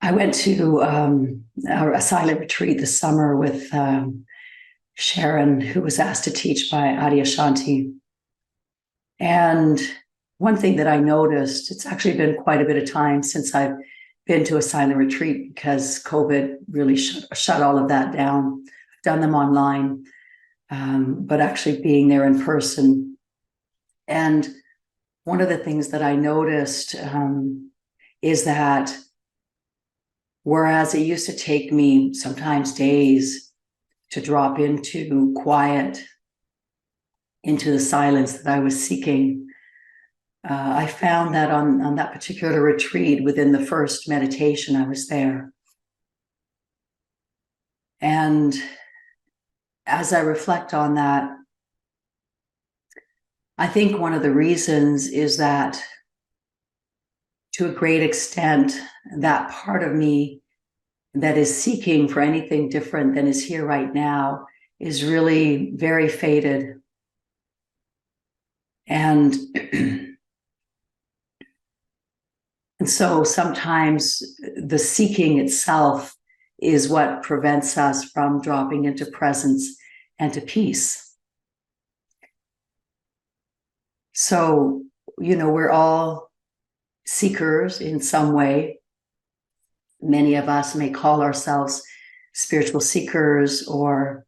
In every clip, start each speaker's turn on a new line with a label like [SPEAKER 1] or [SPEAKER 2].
[SPEAKER 1] I went to a silent retreat this summer with Sharon, who was asked to teach by Adyashanti. And one thing that I noticed, it's actually been quite a bit of time since I've been to a silent retreat because COVID really shut all of that down. I've done them online, but actually being there in person. And one of the things that I noticed is that whereas it used to take me sometimes days to drop into quiet, into the silence that I was seeking, I found that on that particular retreat, within the first meditation, I was there. And as I reflect on that, I think one of the reasons is that, to a great extent, that part of me that is seeking for anything different than is here right now is really very faded. And so sometimes the seeking itself is what prevents us from dropping into presence and to peace. So, we're all seekers in some way. Many of us may call ourselves spiritual seekers, or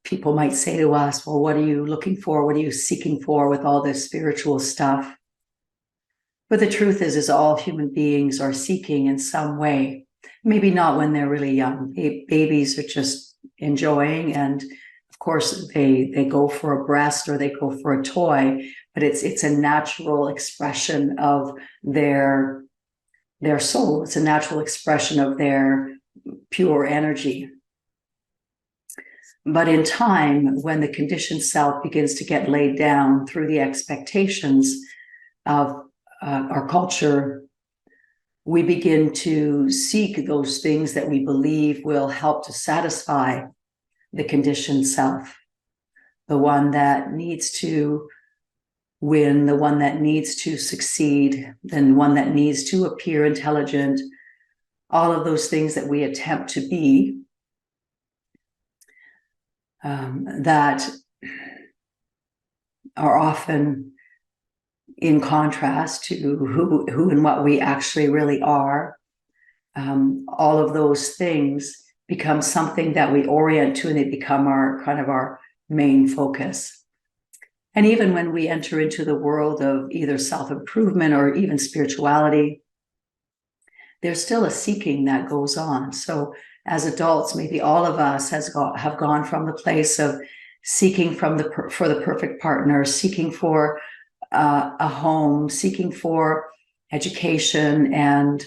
[SPEAKER 1] people might say to us, well, what are you looking for? What are you seeking for with all this spiritual stuff? But the truth is all human beings are seeking in some way. Maybe not when they're really young. Babies are just enjoying, and of course they go for a breast or they go for a toy, but it's a natural expression of their soul. It's a natural expression of their pure energy. But in time, when the conditioned self begins to get laid down through the expectations of our culture, we begin to seek those things that we believe will help to satisfy the conditioned self, the one that needs to win, the one that needs to succeed, the one that needs to appear intelligent, all of those things that we attempt to be, that are often in contrast to who and what we actually really are. All of those things become something that we orient to, and they become our main focus. And even when we enter into the world of either self-improvement or even spirituality, there's still a seeking that goes on. So as adults, maybe all of us have gone from the place of seeking for the perfect partner, seeking for a home, seeking for education and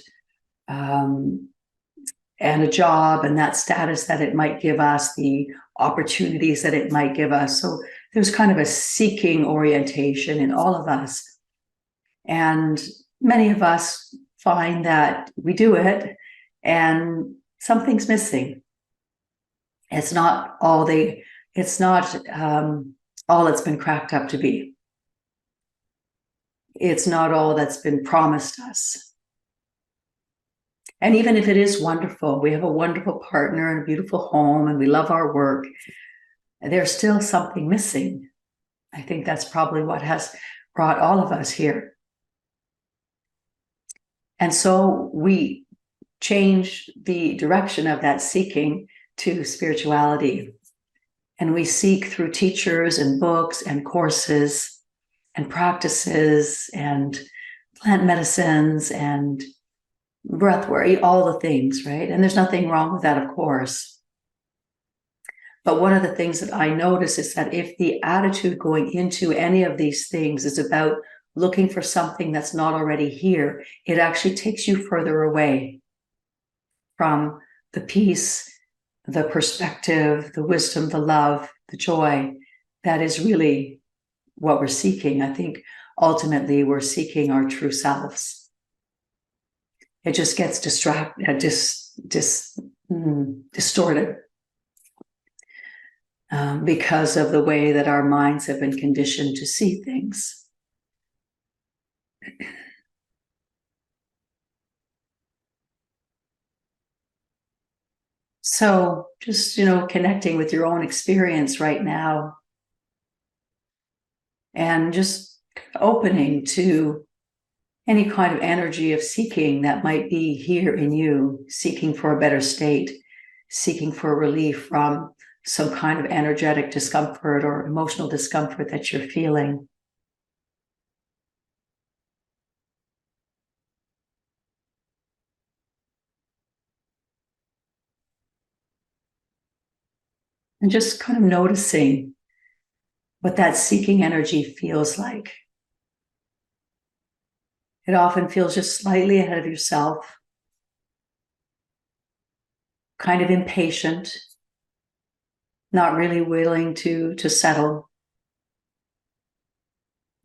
[SPEAKER 1] a job and that status that it might give us, the opportunities that it might give us. So there's kind of a seeking orientation in all of us. And many of us find that we do it and something's missing. It's not all it's been cracked up to be. It's not all that's been promised us. And even if it is wonderful, we have a wonderful partner and a beautiful home and we love our work, there's still something missing. I think that's probably what has brought all of us here. And so we change the direction of that seeking to spirituality. And we seek through teachers and books and courses and practices and plant medicines and breath work, all the things, right? And there's nothing wrong with that, of course. But one of the things that I notice is that if the attitude going into any of these things is about looking for something that's not already here, it actually takes you further away from the peace, the perspective, the wisdom, the love, the joy that is really what we're seeking. I think ultimately we're seeking our true selves. It just gets distorted because of the way that our minds have been conditioned to see things. So just, connecting with your own experience right now and just opening to any kind of energy of seeking that might be here in you, seeking for a better state, seeking for relief from some kind of energetic discomfort or emotional discomfort that you're feeling. And just kind of noticing what that seeking energy feels like. It often feels just slightly ahead of yourself, kind of impatient, not really willing to settle,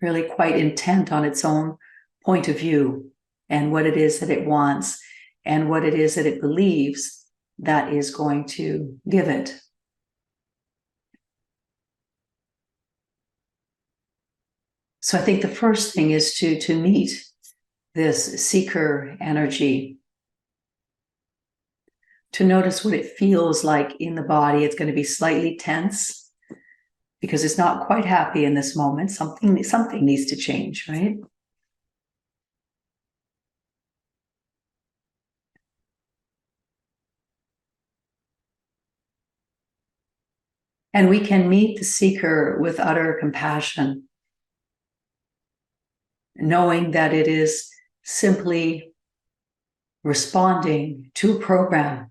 [SPEAKER 1] really quite intent on its own point of view and what it is that it wants and what it is that it believes that is going to give it. So I think the first thing is to meet this seeker energy, to notice what it feels like in the body. It's going to be slightly tense because it's not quite happy in this moment. Something needs to change, right? And we can meet the seeker with utter compassion, knowing that it is simply responding to a program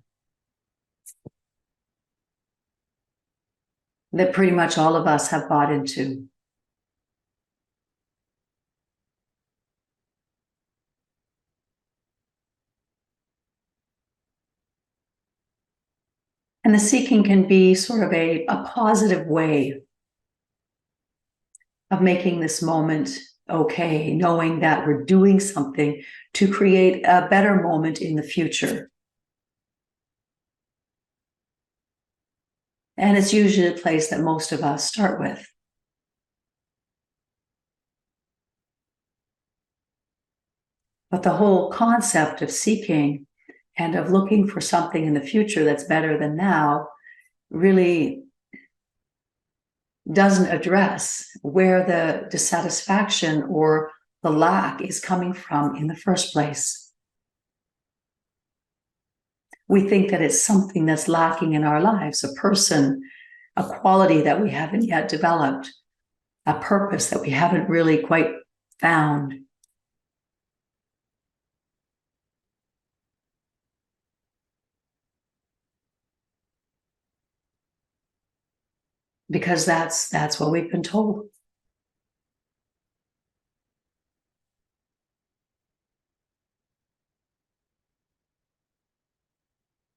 [SPEAKER 1] that pretty much all of us have bought into. And the seeking can be sort of a positive way of making this moment okay, knowing that we're doing something to create a better moment in the future. And it's usually a place that most of us start with. But the whole concept of seeking and of looking for something in the future that's better than now really doesn't address where the dissatisfaction or the lack is coming from in the first place. We think that it's something that's lacking in our lives, a person, a quality that we haven't yet developed, a purpose that we haven't really quite found. Because that's what we've been told.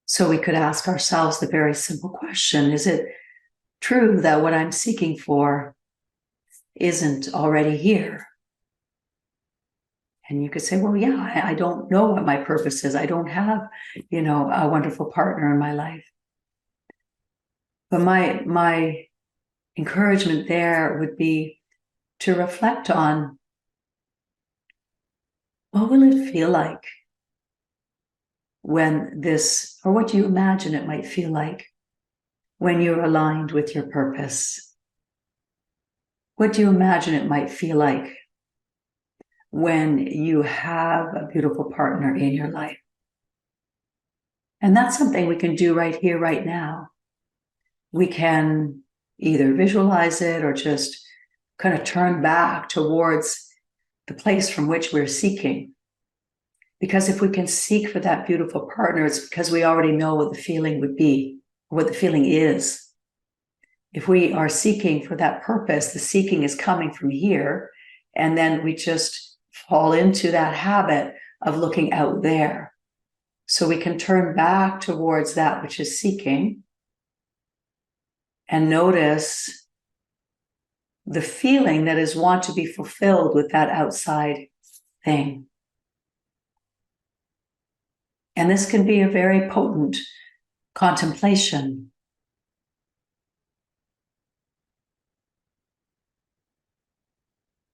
[SPEAKER 1] So we could ask ourselves the very simple question, is it true that what I'm seeking for isn't already here? And you could say, well, yeah, I don't know what my purpose is. I don't have, a wonderful partner in my life. But my encouragement there would be to reflect on, what will it feel like when this, or what do you imagine it might feel like when you're aligned with your purpose? What do you imagine it might feel like when you have a beautiful partner in your life? And that's something we can do right here, right now. We can either visualize it or just kind of turn back towards the place from which we're seeking. Because if we can seek for that beautiful partner, it's because we already know what the feeling would be, what the feeling is. If we are seeking for that purpose, the seeking is coming from here, and then we just fall into that habit of looking out there. So we can turn back towards that which is seeking and notice the feeling that is want to be fulfilled with that outside thing. And this can be a very potent contemplation.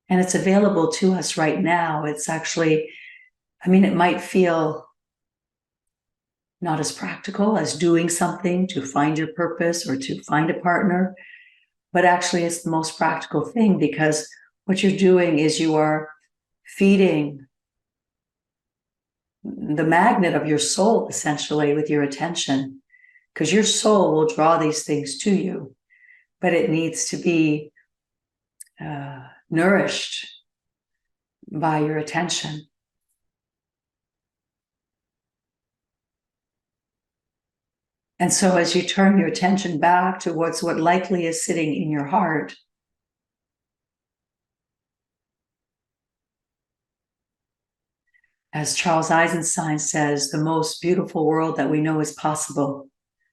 [SPEAKER 1] And it's available to us right now. It's actually, it might feel not as practical as doing something to find your purpose or to find a partner, but actually it's the most practical thing, because what you're doing is you are feeding the magnet of your soul, essentially, with your attention, because your soul will draw these things to you, but it needs to be nourished by your attention. And so as you turn your attention back towards what likely is sitting in your heart, as Charles Eisenstein says, the most beautiful world that we know is possible,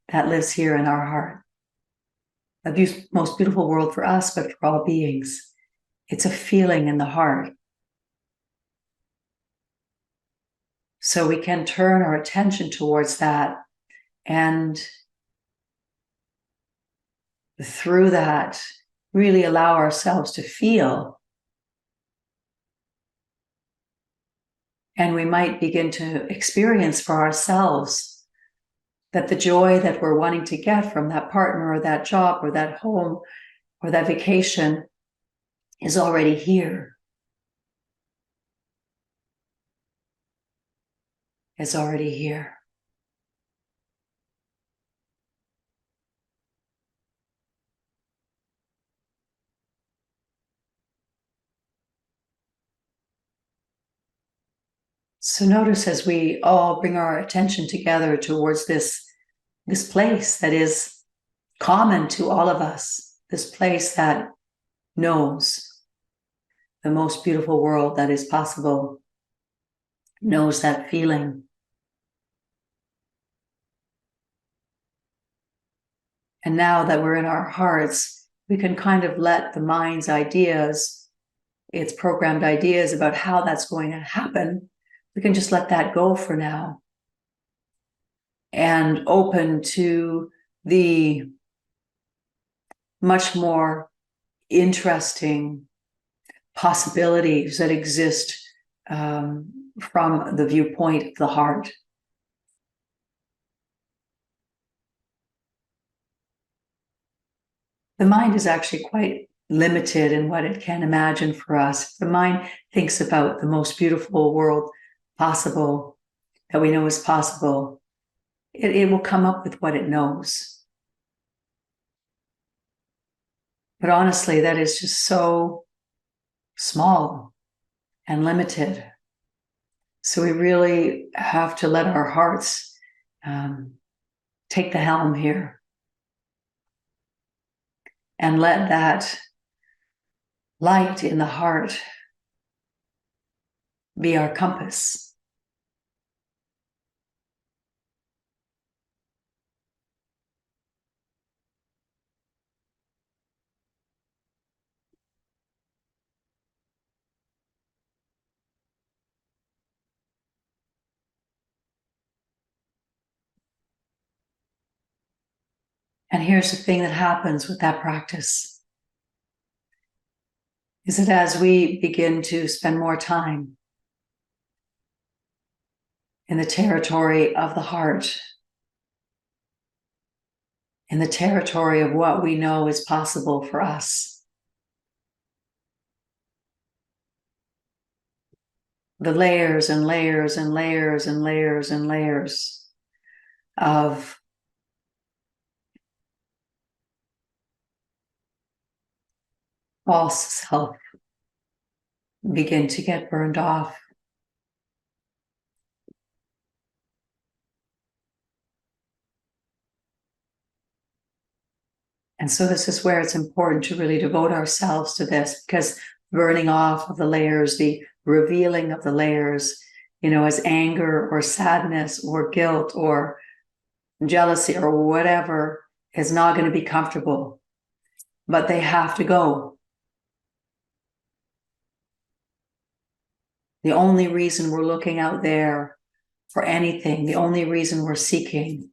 [SPEAKER 1] that lives here in our heart. The most beautiful world for us, but for all beings. It's a feeling in the heart. So we can turn our attention towards that, and through that, really allow ourselves to feel. And we might begin to experience for ourselves that the joy that we're wanting to get from that partner or that job or that home or that vacation is already here. Is already here. So notice as we all bring our attention together towards this place that is common to all of us, this place that knows the most beautiful world that is possible, knows that feeling. And now that we're in our hearts, we can kind of let the mind's ideas, its programmed ideas about how that's going to happen, we can just let that go for now and open to the much more interesting possibilities that exist from the viewpoint of the heart. The mind is actually quite limited in what it can imagine for us. The mind thinks about the most beautiful world possible, that we know is possible. It will come up with what it knows. But honestly, that is just so small and limited. So we really have to let our hearts take the helm here and let that light in the heart be our compass. And here's the thing that happens with that practice, is that as we begin to spend more time in the territory of the heart, in the territory of what we know is possible for us, the layers and layers and layers and layers and layers of false self begin to get burned off. And so this is where it's important to really devote ourselves to this, because burning off of the layers, the revealing of the layers, as anger or sadness or guilt or jealousy or whatever, is not going to be comfortable, but they have to go. The only reason we're looking out there for anything, the only reason we're seeking,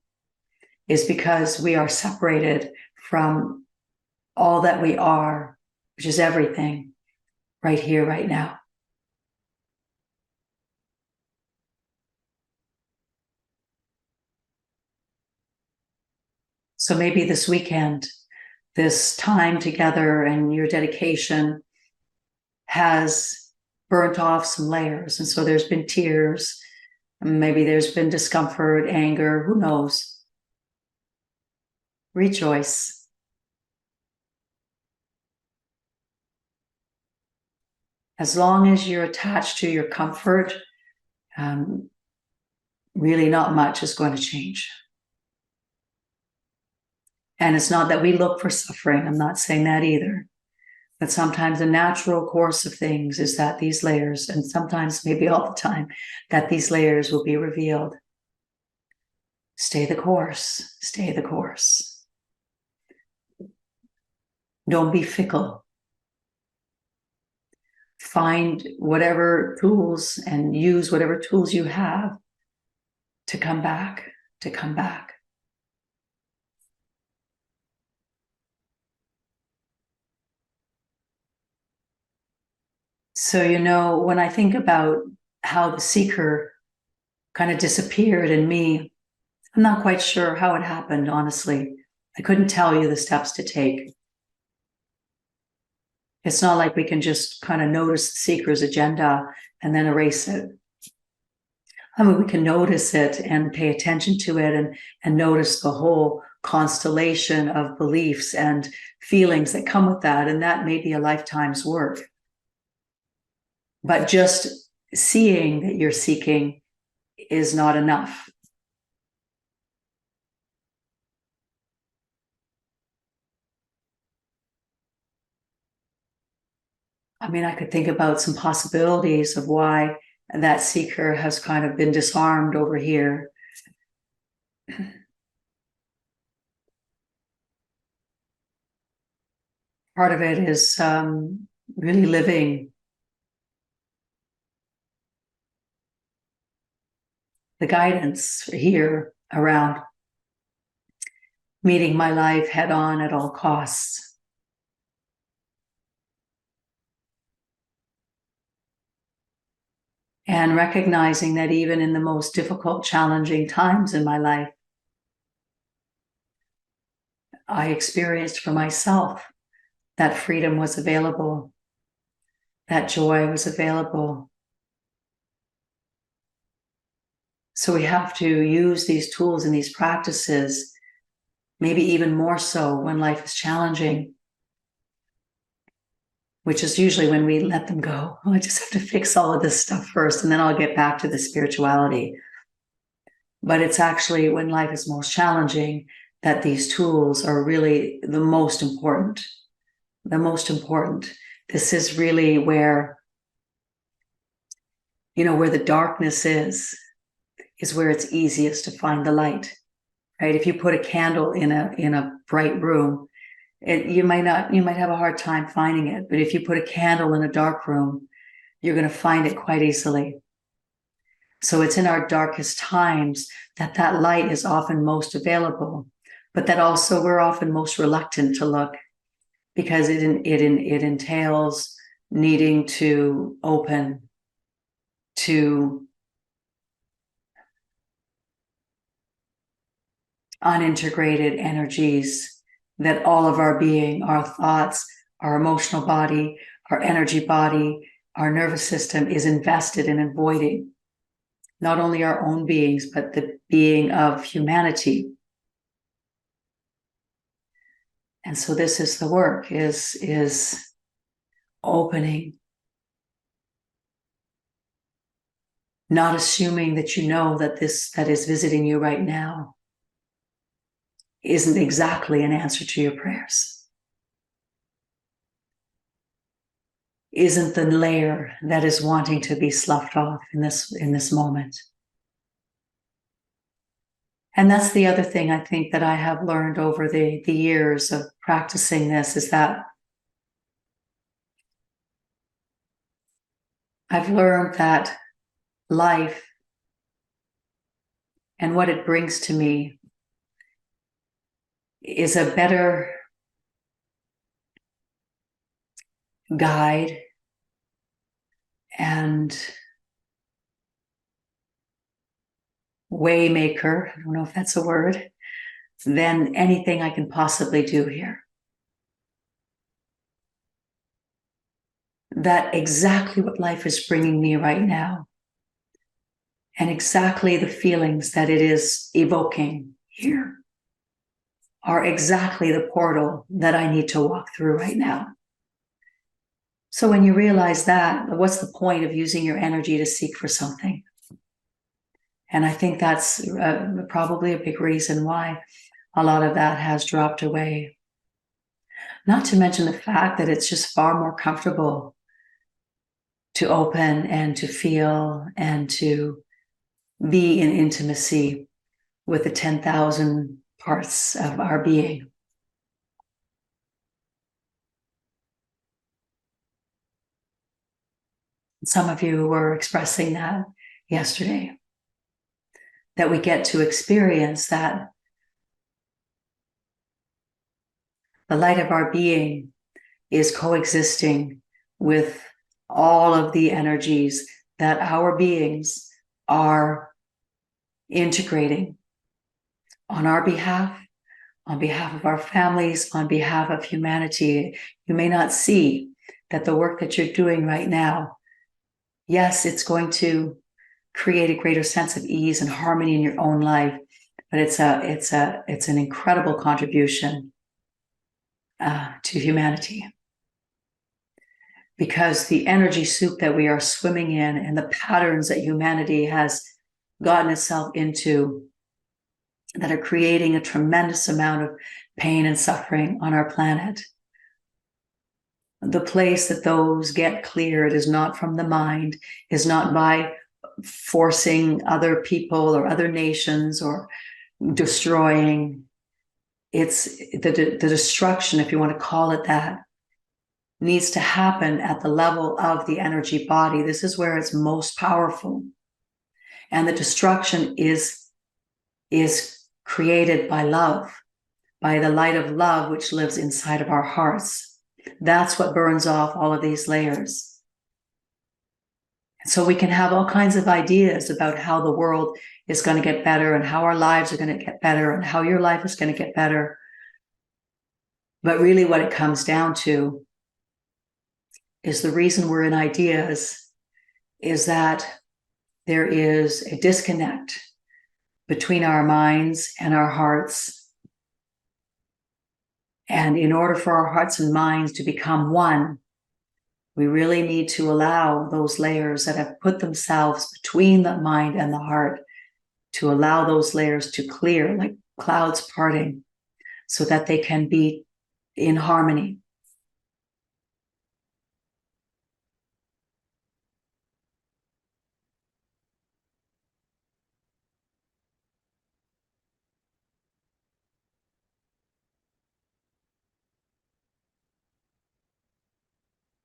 [SPEAKER 1] is because we are separated from all that we are, which is everything, right here, right now. So maybe this weekend, this time together and your dedication has burnt off some layers. And so there's been tears, maybe there's been discomfort, anger, who knows? Rejoice. As long as you're attached to your comfort, really not much is going to change. And it's not that we look for suffering. I'm not saying that either. But sometimes the natural course of things is that these layers, and sometimes maybe all the time, that these layers will be revealed. Stay the course. Stay the course. Don't be fickle. Find whatever tools and use whatever tools you have to come back, to come back. So, when I think about how the seeker kind of disappeared in me, I'm not quite sure how it happened, honestly. I couldn't tell you the steps to take. It's not like we can just kind of notice the seeker's agenda and then erase it. I mean, we can notice it and pay attention to it and notice the whole constellation of beliefs and feelings that come with that. And that may be a lifetime's work. But just seeing that you're seeking is not enough. I mean, I could think about some possibilities of why that seeker has kind of been disarmed over here. Part of it is really living the guidance here around meeting my life head on at all costs. And recognizing that even in the most difficult, challenging times in my life, I experienced for myself that freedom was available, that joy was available. So we have to use these tools and these practices, maybe even more so when life is challenging, which is usually when we let them go. I just have to fix all of this stuff first, and then I'll get back to the spirituality. But it's actually when life is most challenging that these tools are really the most important. The most important. This is really where, where the darkness is where it's easiest to find the light, right? If you put a candle in a bright room, you might have a hard time finding it. But if you put a candle in a dark room, you're going to find it quite easily. So it's in our darkest times that light is often most available, but that also we're often most reluctant to look because it entails needing to open to unintegrated energies that all of our being, our thoughts, our emotional body, our energy body, our nervous system is invested in avoiding. Not only our own beings, but the being of humanity. And so this is the work, is opening. Not assuming that you know that this that is visiting you right now isn't exactly an answer to your prayers. Isn't the layer that is wanting to be sloughed off in this moment. And that's the other thing I think that I have learned over the years of practicing this is that I've learned that life and what it brings to me is a better guide and waymaker. I don't know if that's a word, than anything I can possibly do here. That exactly what life is bringing me right now, and exactly the feelings that it is evoking here, are exactly the portal that I need to walk through right now. So when you realize that, what's the point of using your energy to seek for something? And I think that's probably a big reason why a lot of that has dropped away. Not to mention the fact that it's just far more comfortable to open and to feel and to be in intimacy with the 10,000 parts of our being. Some of you were expressing that yesterday, that we get to experience that the light of our being is coexisting with all of the energies that our beings are integrating on our behalf, on behalf of our families, on behalf of humanity. You may not see that the work that you're doing right now, yes, it's going to create a greater sense of ease and harmony in your own life, but it's an incredible contribution to humanity. Because the energy soup that we are swimming in and the patterns that humanity has gotten itself into that are creating a tremendous amount of pain and suffering on our planet. The place that those get cleared is not from the mind, is not by forcing other people or other nations or destroying. It's the destruction, if you want to call it that, needs to happen at the level of the energy body. This is where it's most powerful. And the destruction is created by love, by the light of love which lives inside of our hearts. That's what burns off all of these layers. So we can have all kinds of ideas about how the world is going to get better and how our lives are going to get better and how your life is going to get better. But really what it comes down to is the reason we're in ideas is that there is a disconnect between our minds and our hearts. And in order for our hearts and minds to become one, we really need to allow those layers that have put themselves between the mind and the heart to allow those layers to clear like clouds parting so that they can be in harmony.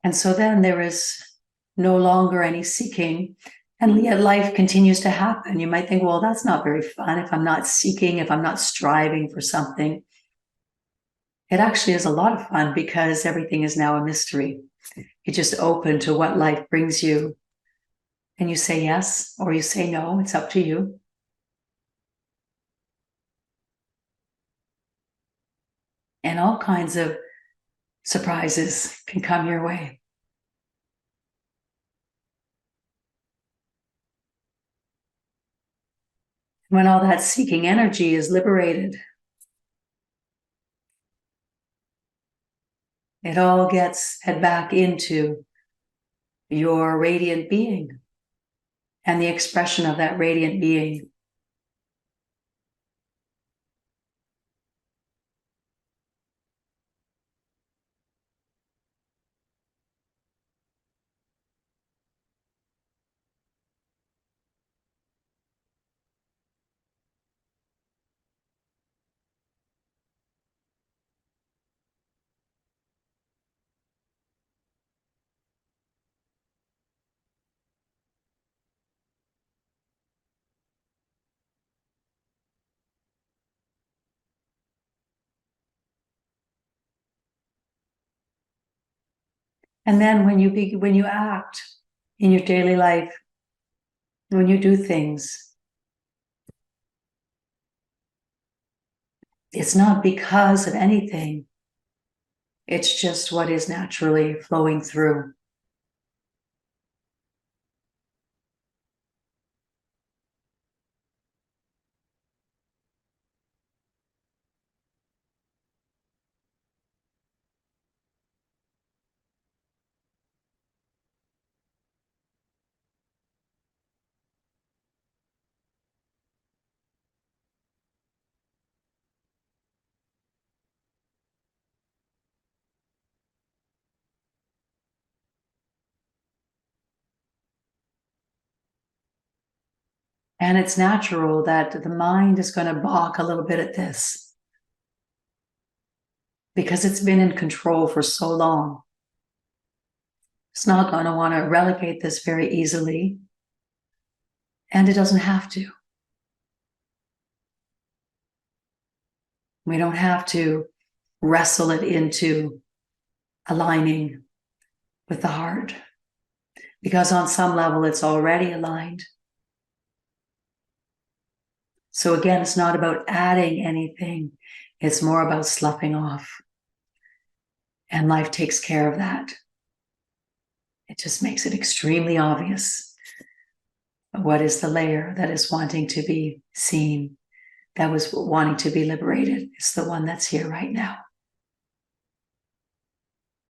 [SPEAKER 1] And so then there is no longer any seeking, and yet life continues to happen. You might think, well, that's not very fun if I'm not seeking, if I'm not striving for something. It actually is a lot of fun because everything is now a mystery. You just open to what life brings you, and you say yes or you say no. It's up to you. And all kinds of surprises can come your way. When all that seeking energy is liberated, it all gets fed back into your radiant being and the expression of that radiant being. And then when you act in your daily life, when you do things, It's not because of anything. It's just what is naturally flowing through. And it's natural that the mind is going to balk a little bit at this because it's been in control for so long. It's not going to want to relegate this very easily, and it doesn't have to. We don't have to wrestle it into aligning with the heart, because on some level it's already aligned. So again, it's not about adding anything. It's more about sloughing off. And life takes care of that. It just makes it extremely obvious. What is the layer that is wanting to be seen, that was wanting to be liberated? It's the one that's here right now.